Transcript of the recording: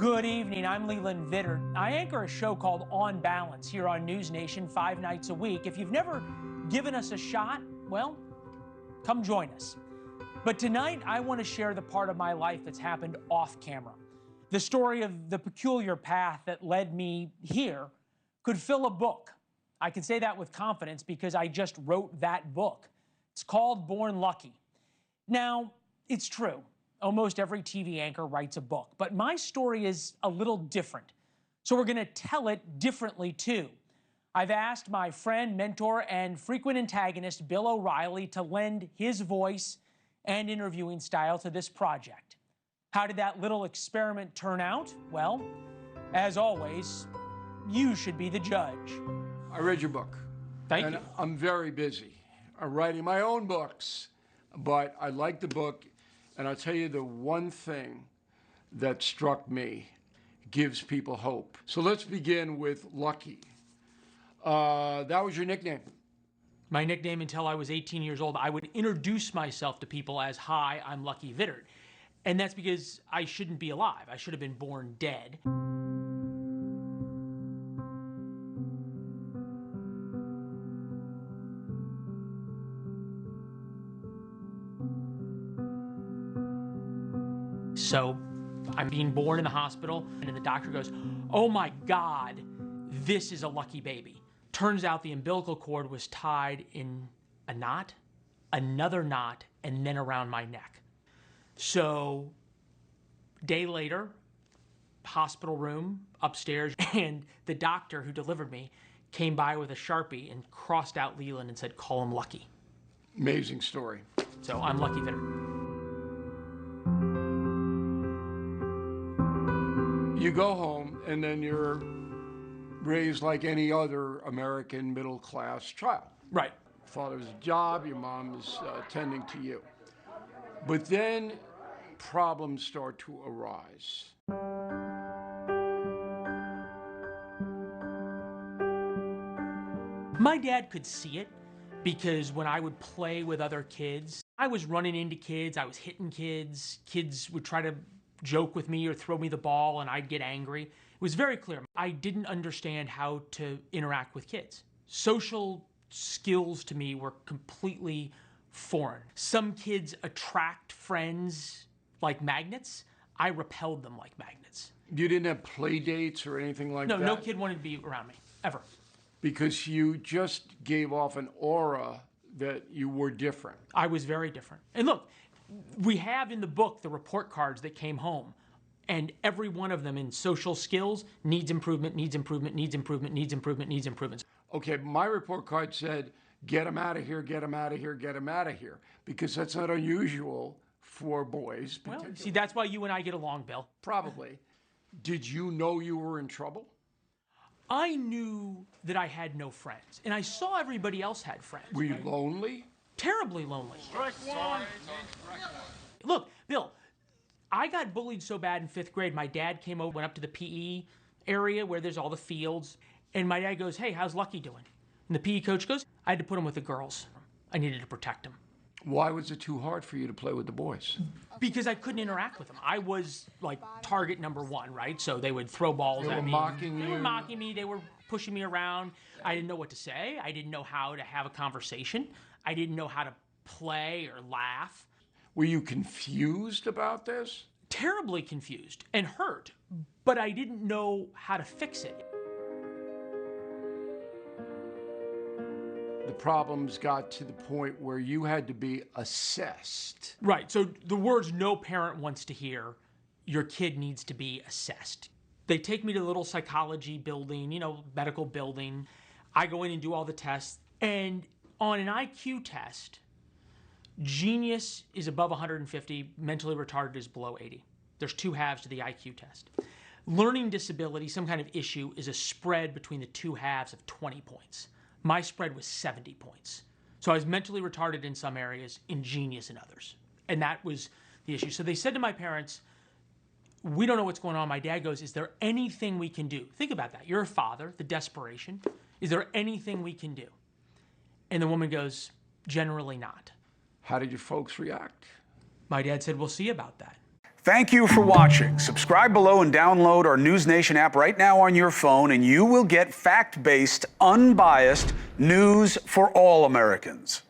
Good evening, I'm Leland Vittert. I anchor a show called On Balance here on NewsNation 5 nights a week. If you've never given us a shot, well, come join us. But tonight, I want to share the part of my life that's happened off camera. The story of the peculiar path that led me here could fill a book. I can say that with confidence because I just wrote that book. It's called Born Lucky. Now, it's true. Almost every TV anchor writes a book, but my story is a little different. So we're going to tell it differently too. I've asked my friend, mentor, and frequent antagonist, Bill O'Reilly, to lend his voice and interviewing style to this project. How did that little experiment turn out? Well, as always, you should be the judge. I read your book. Thank you. I'm very busy. I'm writing my own books, but I like the book. And I'll tell you the one thing that struck me, gives people hope. So let's begin with Lucky. That was your nickname. My nickname until I was 18 years old. I would introduce myself to people as, "Hi, I'm Lucky Vittert." And that's because I shouldn't be alive. I should have been born dead. So I'm being born in the hospital, and then the doctor goes, "Oh my God, this is a lucky baby." Turns out the umbilical cord was tied in a knot, another knot, and then around my neck. So a day later, hospital room upstairs, and the doctor who delivered me came by with a Sharpie and crossed out Leland and said, "Call him Lucky." Amazing story. So I'm Lucky Vittert. You go home, and then you're raised like any other American middle-class child. Right. Father's job, your mom is tending to you. But then problems start to arise. My dad could see it because when I would play with other kids, I was running into kids, I was hitting kids. Kids would try to joke with me or throw me the ball and I'd get angry. It was very clear. I didn't understand how to interact with kids. Social skills to me were completely foreign. Some kids attract friends like magnets. I repelled them like magnets. You didn't have play dates or anything like that? No kid wanted to be around me, ever. Because you just gave off an aura that you were different. I was very different. And look, we have in the book the report cards that came home, and every one of them in social skills needs improvement, needs improvement, needs improvement, needs improvement, needs improvement. Okay, my report card said, get him out of here, get him out of here, get him out of here, because that's not unusual for boys. Well, see, that's why you and I get along, Bill. Probably. Did you know you were in trouble? I knew that I had no friends, and I saw everybody else had friends. Were you lonely? Terribly lonely. Look, Bill, I got bullied so bad in 5th grade, my dad came over, went up to the PE area where there's all the fields, and my dad goes, "Hey, how's Lucky doing?" And the PE coach goes, "I had to put him with the girls. I needed to protect him." Why was it too hard for you to play with the boys? Because I couldn't interact with them. I was like target number one, right? So they would throw balls at me. They were mocking you? They were mocking me. They were pushing me around. I didn't know what to say. I didn't know how to have a conversation. I didn't know how to play or laugh. Were you confused about this? Terribly confused and hurt, but I didn't know how to fix it. The problems got to the point where you had to be assessed. Right, so the words no parent wants to hear, your kid needs to be assessed. They take me to the little psychology building, medical building. I go in and do all the tests, and on an IQ test, genius is above 150, mentally retarded is below 80. There's two halves to the IQ test. Learning disability, some kind of issue, is a spread between the two halves of 20 points. My spread was 70 points. So I was mentally retarded in some areas, ingenious in others. And that was the issue. So they said to my parents, "We don't know what's going on." My dad goes, "Is there anything we can do?" Think about that. You're a father, the desperation. "Is there anything we can do?" And the woman goes, "Generally not." How did your folks react? My dad said, "We'll see about that." Thank you for watching. Subscribe below and download our NewsNation app right now on your phone, and you will get fact-based, unbiased news for all Americans.